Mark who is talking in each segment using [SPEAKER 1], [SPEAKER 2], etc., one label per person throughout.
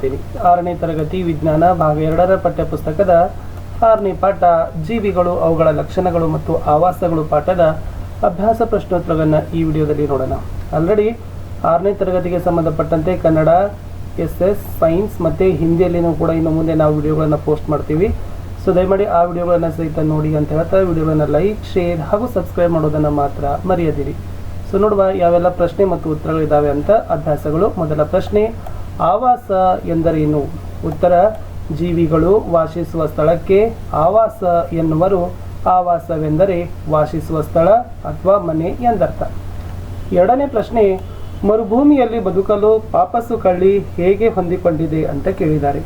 [SPEAKER 1] 6ನೇ ತರಗತಿ ವಿಜ್ಞಾನ ಭಾಗ 2ರ ಪಠ್ಯಪುಸ್ತಕದ 6ನೇ ಪಾಠ ಜೀವಿಗಳು ಅವುಗಳ ಲಕ್ಷಣಗಳು ಮತ್ತು ಆವಾಸಗಳು ಪಾಠದ ಅಭ್ಯಾಸ ಪ್ರಶ್ನೋತ್ತರಗಳನ್ನು ಈ ವಿಡಿಯೋದಲ್ಲಿ ನೋಡೋಣ. ಆಲ್ರೆಡಿ 6ನೇ ತರಗತಿಗೆ ಸಂಬಂಧಪಟ್ಟಂತೆ ಕನ್ನಡ, SS, ಸೈನ್ಸ್ ಮತ್ತು ಹಿಂದಿಯಲ್ಲಿನೂ ಕೂಡ ಇನ್ನು ಮುಂದೆ ನಾವು ವಿಡಿಯೋಗಳನ್ನು ಪೋಸ್ಟ್ ಮಾಡ್ತೀವಿ. ಸೊ ದಯಮಾಡಿ ಆ ವಿಡಿಯೋಗಳನ್ನು ಸಹಿತ ನೋಡಿ ಅಂತ ಹೇಳ್ತಾ ವಿಡಿಯೋಗಳನ್ನು ಲೈಕ್, ಶೇರ್ ಹಾಗೂ ಸಬ್ಸ್ಕ್ರೈಬ್ ಮಾಡೋದನ್ನು ಮಾತ್ರ ಮರೆಯದಿರಿ. ಸೊ ನೋಡುವ ಯಾವೆಲ್ಲ ಪ್ರಶ್ನೆ ಮತ್ತು ಉತ್ತರಗಳಿದ್ದಾವೆ ಅಂತ ಅಭ್ಯಾಸಗಳು. ಮೊದಲ ಪ್ರಶ್ನೆ, ಆವಾಸ ಎಂದರೇನು? ಉತ್ತರ, ಜೀವಿಗಳು ವಾಸಿಸುವ ಸ್ಥಳಕ್ಕೆ ಆವಾಸ ಎನ್ನುವರು. ಆವಾಸವೆಂದರೆ ವಾಸಿಸುವ ಸ್ಥಳ ಅಥವಾ ಮನೆ ಎಂದರ್ಥ. ಎರಡನೇ ಪ್ರಶ್ನೆ, ಮರುಭೂಮಿಯಲ್ಲಿ ಬದುಕಲು ಪಾಪಸ್ಸು ಕಳ್ಳಿ ಹೇಗೆ ಹೊಂದಿಕೊಂಡಿದೆ ಅಂತ ಕೇಳಿದ್ದಾರೆ.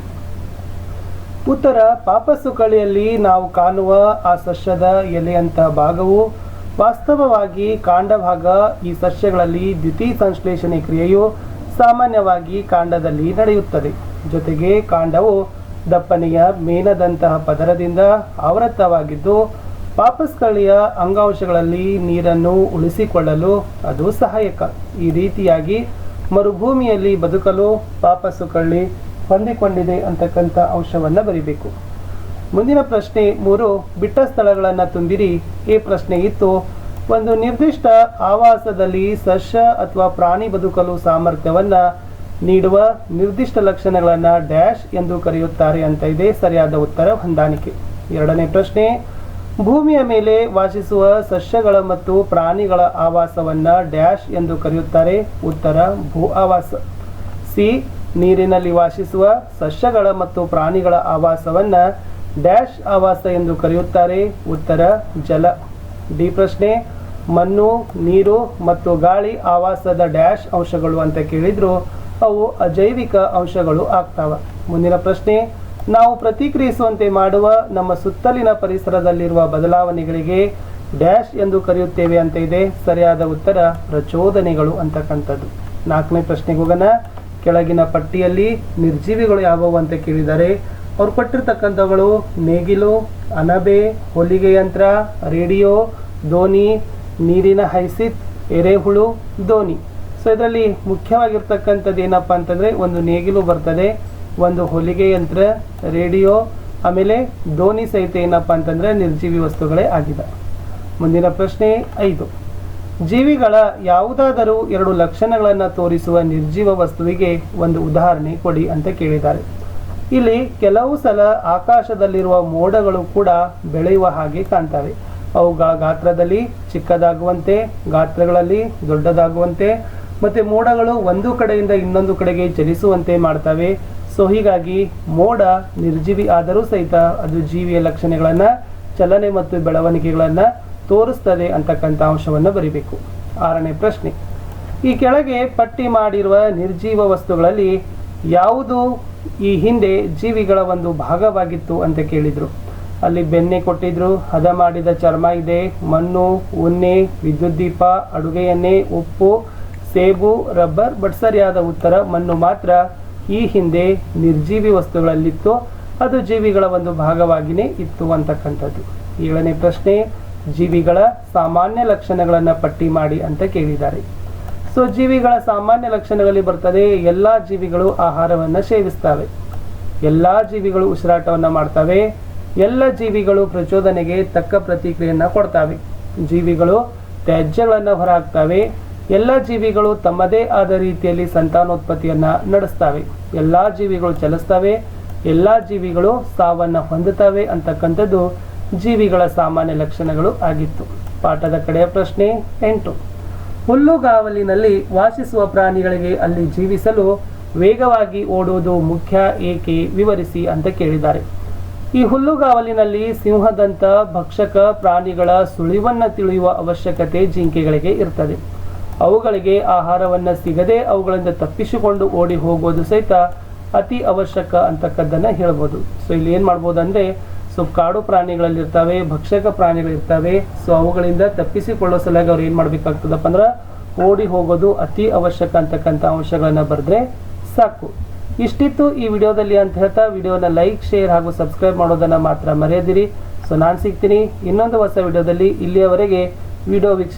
[SPEAKER 1] ಉತ್ತರ, ಪಾಪಸ್ಸು ಕಳ್ಳಿಯಲ್ಲಿ ನಾವು ಕಾಣುವ ಆ ಸಸ್ಯದ ಎಲೆಯಂತಹ ಭಾಗವು ವಾಸ್ತವವಾಗಿ ಕಾಂಡ ಭಾಗ. ಈ ಸಸ್ಯಗಳಲ್ಲಿ ದ್ವಿತೀಯ ಸಂಶ್ಲೇಷಣೆ ಕ್ರಿಯೆಯು ಸಾಮಾನ್ಯವಾಗಿ ಕಾಂಡದಲ್ಲಿ ನಡೆಯುತ್ತದೆ. ಜೊತೆಗೆ ಕಾಂಡವು ದಪ್ಪನೆಯ ಮೇಣದಂತಹ ಪದರದಿಂದ ಆವೃತವಾಗಿದ್ದು ಪಾಪಸ್ ಕಳ್ಳಿಯ ಅಂಗಾಂಶಗಳಲ್ಲಿ ನೀರನ್ನು ಉಳಿಸಿಕೊಳ್ಳಲು ಅದು ಸಹಾಯಕ. ಈ ರೀತಿಯಾಗಿ ಮರುಭೂಮಿಯಲ್ಲಿ ಬದುಕಲು ಪಾಪಸ್ಸು ಕಳ್ಳಿ ಹೊಂದಿಕೊಂಡಿದೆ ಅಂತಕ್ಕಂಥ ಅಂಶವನ್ನು ಬರಿಬೇಕು. ಮುಂದಿನ ಪ್ರಶ್ನೆ 3, ಬಿಟ್ಟ ಸ್ಥಳಗಳನ್ನು ತುಂಬಿರಿ. ಈ ಪ್ರಶ್ನೆ ಇತ್ತು, ಒಂದು ನಿರ್ದಿಷ್ಟ ಆವಾಸದಲ್ಲಿ ಸಸ್ಯ ಅಥವಾ ಪ್ರಾಣಿ ಬದುಕಲು ಸಾಮರ್ಥ್ಯವನ್ನು ನೀಡುವ ನಿರ್ದಿಷ್ಟ ಲಕ್ಷಣಗಳನ್ನು ಡ್ಯಾಶ್ ಎಂದು ಕರೆಯುತ್ತಾರೆ ಅಂತ ಇದೆ. ಸರಿಯಾದ ಉತ್ತರ ಹೊಂದಾಣಿಕೆ. ಎರಡನೇ ಪ್ರಶ್ನೆ, ಭೂಮಿಯ ಮೇಲೆ ವಾಸಿಸುವ ಸಸ್ಯಗಳ ಮತ್ತು ಪ್ರಾಣಿಗಳ ಆವಾಸವನ್ನು ಡ್ಯಾಶ್ ಎಂದು ಕರೆಯುತ್ತಾರೆ. ಉತ್ತರ, ಭೂ ಆವಾಸ. ಸಿ, ನೀರಿನಲ್ಲಿ ವಾಸಿಸುವ ಸಸ್ಯಗಳ ಮತ್ತು ಪ್ರಾಣಿಗಳ ಆವಾಸವನ್ನು ಡ್ಯಾಶ್ ಆವಾಸ ಎಂದು ಕರೆಯುತ್ತಾರೆ. ಉತ್ತರ, ಜಲ. ಡಿ ಪ್ರಶ್ನೆ, ಮಣ್ಣು, ನೀರು ಮತ್ತು ಗಾಳಿ ಆವಾಸದ ಡ್ಯಾಶ್ ಅಂಶಗಳು ಅಂತ ಕೇಳಿದ್ರು. ಅವು ಅಜೈವಿಕ ಅಂಶಗಳು ಆಗ್ತಾವ. ಮುಂದಿನ ಪ್ರಶ್ನೆ, ನಾವು ಪ್ರತಿಕ್ರಿಯಿಸುವಂತೆ ಮಾಡುವ ನಮ್ಮ ಸುತ್ತಲಿನ ಪರಿಸರದಲ್ಲಿರುವ ಬದಲಾವಣೆಗಳಿಗೆ ಡ್ಯಾಶ್ ಎಂದು ಕರೆಯುತ್ತೇವೆ ಅಂತ ಇದೆ. ಸರಿಯಾದ ಉತ್ತರ, ಪ್ರಚೋದನೆಗಳು ಅಂತಕ್ಕಂಥದ್ದು. 4ನೇ ಪ್ರಶ್ನೆಗೆ ಹೋಗೋಣ. ಕೆಳಗಿನ ಪಟ್ಟಿಯಲ್ಲಿ ನಿರ್ಜೀವಿಗಳು ಯಾವುವು ಅಂತ ಕೇಳಿದ್ದಾರೆ. ಅವ್ರು ಕೊಟ್ಟಿರ್ತಕ್ಕಂಥವುಗಳು ನೇಗಿಲು, ಅಣಬೆ, ಹೊಲಿಗೆ ಯಂತ್ರ, ರೇಡಿಯೋ, ದೋಣಿ, ನೀರಿನ ಹೈಸಿತ್, ಎರೆಹುಳು, ದೋಣಿ. ಸೊ ಇದರಲ್ಲಿ ಮುಖ್ಯವಾಗಿರ್ತಕ್ಕಂಥದ್ದು ಏನಪ್ಪ ಅಂತಂದರೆ ಒಂದು ನೇಗಿಲು ಬರ್ತದೆ, ಒಂದು ಹೊಲಿಗೆ ಯಂತ್ರ, ರೇಡಿಯೋ, ಆಮೇಲೆ ದೋಣಿ ಸಹಿತ ಏನಪ್ಪ ಅಂತಂದರೆ ನಿರ್ಜೀವಿ ವಸ್ತುಗಳೇ ಆಗಿದೆ. ಮುಂದಿನ ಪ್ರಶ್ನೆ 5, ಜೀವಿಗಳ ಯಾವುದಾದರೂ 2 ಲಕ್ಷಣಗಳನ್ನು ತೋರಿಸುವ ನಿರ್ಜೀವ ವಸ್ತುವಿಗೆ ಒಂದು ಉದಾಹರಣೆ ಕೊಡಿ ಅಂತ ಕೇಳಿದ್ದಾರೆ. ಇಲ್ಲಿ ಕೆಲವು ಸಲ ಆಕಾಶದಲ್ಲಿರುವ ಮೋಡಗಳು ಕೂಡ ಬೆಳೆಯುವ ಹಾಗೆ ಕಾಣ್ತವೆ. ಅವುಗಳ ಗಾತ್ರದಲ್ಲಿ ಚಿಕ್ಕದಾಗುವಂತೆ, ಗಾತ್ರಗಳಲ್ಲಿ ದೊಡ್ಡದಾಗುವಂತೆ ಮತ್ತು ಮೋಡಗಳು ಒಂದು ಕಡೆಯಿಂದ ಇನ್ನೊಂದು ಕಡೆಗೆ ಚಲಿಸುವಂತೆ ಮಾಡ್ತವೆ. ಸೊ ಹೀಗಾಗಿ ಮೋಡ ನಿರ್ಜೀವಿ ಆದರೂ ಸಹಿತ ಅದು ಜೀವಿಯ ಲಕ್ಷಣಗಳನ್ನು, ಚಲನೆ ಮತ್ತು ಬೆಳವಣಿಗೆಗಳನ್ನು ತೋರಿಸ್ತದೆ ಅಂತಕ್ಕಂಥ ಅಂಶವನ್ನು ಬರಿಬೇಕು. 6ನೇ ಪ್ರಶ್ನೆ, ಈ ಕೆಳಗೆ ಪಟ್ಟಿ ಮಾಡಿರುವ ನಿರ್ಜೀವ ವಸ್ತುಗಳಲ್ಲಿ ಯಾವುದು ಈ ಹಿಂದೆ ಜೀವಿಗಳ ಒಂದು ಭಾಗವಾಗಿತ್ತು ಅಂತ ಕೇಳಿದರು. ಅಲ್ಲಿ ಬೆಣ್ಣೆ ಕೊಟ್ಟಿದ್ರು, ಹದ ಮಾಡಿದ ಚರ್ಮ ಇದೆ, ಮಣ್ಣು, ಉಣ್ಣೆ, ವಿದ್ಯುತ್ ದೀಪ, ಅಡುಗೆ ಎಣ್ಣೆ, ಉಪ್ಪು, ಸೇಬು, ರಬ್ಬರ್. ಬಟ್ ಸರಿಯಾದ ಉತ್ತರ ಮಣ್ಣು ಮಾತ್ರ ಈ ಹಿಂದೆ ನಿರ್ಜೀವಿ ವಸ್ತುಗಳಲ್ಲಿತ್ತು, ಅದು ಜೀವಿಗಳ ಒಂದು ಭಾಗವಾಗಿಯೇ ಇತ್ತು ಅಂತಕ್ಕಂಥದ್ದು. 7ನೇ ಪ್ರಶ್ನೆ, ಜೀವಿಗಳ ಸಾಮಾನ್ಯ ಲಕ್ಷಣಗಳನ್ನು ಪಟ್ಟಿ ಮಾಡಿ ಅಂತ ಕೇಳಿದ್ದಾರೆ. ಸೊ ಜೀವಿಗಳ ಸಾಮಾನ್ಯ ಲಕ್ಷಣಗಳಲ್ಲಿ ಬರ್ತದೆ, ಎಲ್ಲ ಜೀವಿಗಳು ಆಹಾರವನ್ನು ಸೇವಿಸ್ತವೆ, ಎಲ್ಲ ಜೀವಿಗಳು ಉಸಿರಾಟವನ್ನು ಮಾಡ್ತವೆ, ಎಲ್ಲ ಜೀವಿಗಳು ಪ್ರಚೋದನೆಗೆ ತಕ್ಕ ಪ್ರತಿಕ್ರಿಯೆಯನ್ನು ಕೊಡ್ತವೆ, ಜೀವಿಗಳು ತ್ಯಾಜ್ಯಗಳನ್ನು ಹೊರಹಾಕ್ತವೆ, ಎಲ್ಲ ಜೀವಿಗಳು ತಮ್ಮದೇ ಆದ ರೀತಿಯಲ್ಲಿ ಸಂತಾನೋತ್ಪತ್ತಿಯನ್ನು ನಡೆಸ್ತವೆ, ಎಲ್ಲ ಜೀವಿಗಳು ಚಲಿಸ್ತವೆ, ಎಲ್ಲ ಜೀವಿಗಳು ಸಾವನ್ನು ಹೊಂದುತ್ತವೆ ಅಂತಕ್ಕಂಥದ್ದು ಜೀವಿಗಳ ಸಾಮಾನ್ಯ ಲಕ್ಷಣಗಳು ಆಗಿತ್ತು. ಪಾಠದ ಕಡೆಯ ಪ್ರಶ್ನೆ 8, ಹುಲ್ಲುಗಾವಲಿನಲ್ಲಿ ವಾಸಿಸುವ ಪ್ರಾಣಿಗಳಿಗೆ ಅಲ್ಲಿ ಜೀವಿಸಲು ವೇಗವಾಗಿ ಓಡುವುದು ಮುಖ್ಯ, ಏಕೆ? ವಿವರಿಸಿ ಅಂತ ಕೇಳಿದ್ದಾರೆ. ಈ ಹುಲ್ಲುಗಾವಲಿನಲ್ಲಿ ಸಿಂಹದಂತ ಭಕ್ಷಕ ಪ್ರಾಣಿಗಳ ಸುಳಿವನ್ನು ತಿಳಿಯುವ ಅವಶ್ಯಕತೆ ಜಿಂಕೆಗಳಿಗೆ ಇರ್ತದೆ. ಅವುಗಳಿಗೆ ಆಹಾರವನ್ನು ಸಿಗದೆ ಅವುಗಳಿಂದ ತಪ್ಪಿಸಿಕೊಂಡು ಓಡಿ ಹೋಗೋದು ಸಹಿತ ಅತಿ ಅವಶ್ಯಕ ಅಂತಕ್ಕದ್ದನ್ನು ಹೇಳ್ಬೋದು. ಸೊ ಇಲ್ಲಿ ಏನು ಮಾಡ್ಬೋದು ಅಂದರೆ, ಸೊ ಕಾಡು ಪ್ರಾಣಿಗಳಲ್ಲಿರ್ತವೆ, ಭಕ್ಷಕ ಪ್ರಾಣಿಗಳಿರ್ತವೆ. ಸೊ ಅವುಗಳಿಂದ ತಪ್ಪಿಸಿಕೊಳ್ಳೋ ಸಲುವಾಗಿ ಅವ್ರು ಏನು ಮಾಡಬೇಕಾಗ್ತದಪ್ಪ ಅಂದ್ರೆ ಓಡಿ ಹೋಗೋದು ಅತಿ ಅವಶ್ಯಕ ಅಂತಕ್ಕಂಥ ಅಂಶಗಳನ್ನು ಬರೆದ್ರೆ ಸಾಕು. ಇಷ್ಟಿತ್ತು ಈ ವಿಡಿಯೋದಲ್ಲಿ ಅಂತ ಹೇಳ್ತಾ ವಿಡಿಯೋನ ಲೈಕ್, ಶೇರ್ ಹಾಗೂ ಸಬ್ಸ್ಕ್ರೈಬ್ ಮಾಡೋದನ್ನು ಮಾತ್ರ ಮರೆಯದಿರಿ. ಸೊ ನಾನು ಸಿಗ್ತೀನಿ ಇನ್ನೊಂದು ಹೊಸ ವಿಡಿಯೋದಲ್ಲಿ. ಇಲ್ಲಿಯವರೆಗೆ ವಿಡಿಯೋ ವೀಕ್ಷಿಸಿ